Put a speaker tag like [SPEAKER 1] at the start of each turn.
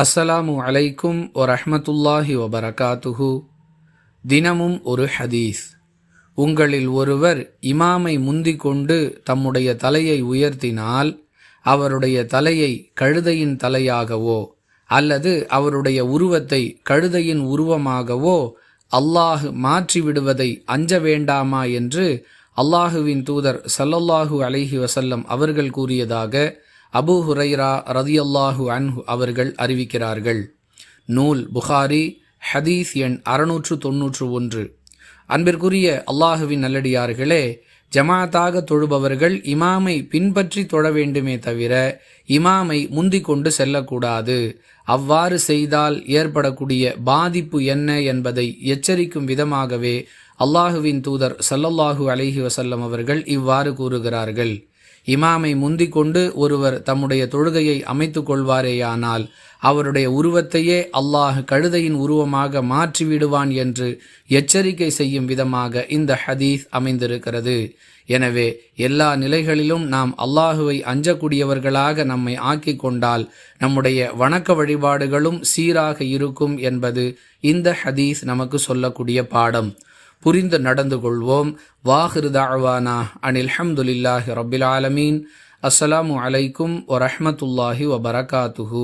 [SPEAKER 1] அஸ்ஸலாமு அலைக்கும் வரஹ்மத்துல்லாஹி வபரகாத்துஹு. தினமும் ஒரு ஹதீஸ். உங்களில் ஒருவர் இமாமை முந்திக் கொண்டு தம்முடைய தலையை உயர்த்தினால் அவருடைய தலையை கழுதையின் தலையாகவோ அல்லது அவருடைய உருவத்தை கழுதையின் உருவமாகவோ அல்லாஹ் மாற்றிவிடுவதை அஞ்ச வேண்டாமா என்று அல்லாஹுவின் தூதர் ஸல்லல்லாஹு அலைஹி வஸல்லம் அவர்கள் கூறியதாக அபூ ஹுரைரா ரதியல்லாஹு அன்ஹு அவர்கள் அறிவிக்கிறார்கள். நூல் புகாரி, ஹதீஸ் எண் 691. அன்பிற்குரிய அல்லாஹுவின் நல்லடியார்களே, ஜமாத்தாக தொழுபவர்கள் இமாமை பின்பற்றி தொழ வேண்டுமே தவிர இமாமை முந்திக் கொண்டு செல்லக்கூடாது. அவ்வாறு செய்தால் ஏற்படக்கூடிய பாதிப்பு என்ன என்பதை எச்சரிக்கும் விதமாகவே அல்லாஹுவின் தூதர் ஸல்லல்லாஹு அலைஹி வஸல்லம் அவர்கள் இவ்வாறு கூறுகிறார்கள். இமாமை முந்திக் கொண்டு ஒருவர் தம்முடைய தொழுகையை அமைத்து கொள்வாரேயானால் அவருடைய உருவத்தையே அல்லாஹ் கழுதையின் உருவமாக மாற்றிவிடுவான் என்று எச்சரிக்கை செய்யும் விதமாக இந்த ஹதீஸ் அமைந்திருக்கிறது. எனவே எல்லா நிலைகளிலும் நாம் அல்லாஹுவை அஞ்சக்கூடியவர்களாக நம்மை ஆக்கிக் கொண்டால் நம்முடைய வணக்க வழிபாடுகளும் சீராக இருக்கும் என்பது இந்த ஹதீஸ் நமக்கு சொல்லக்கூடிய பாடம். புரிந்து நடந்து கொள்வோம். வாஹிரு தஅவானா அனில் ஹம்துலில்லாஹி ரப்பில் ஆலமீன். அஸ்ஸலாமு அலைக்கும் வரஹ்மத்துல்லாஹி வபரகாத்துஹு.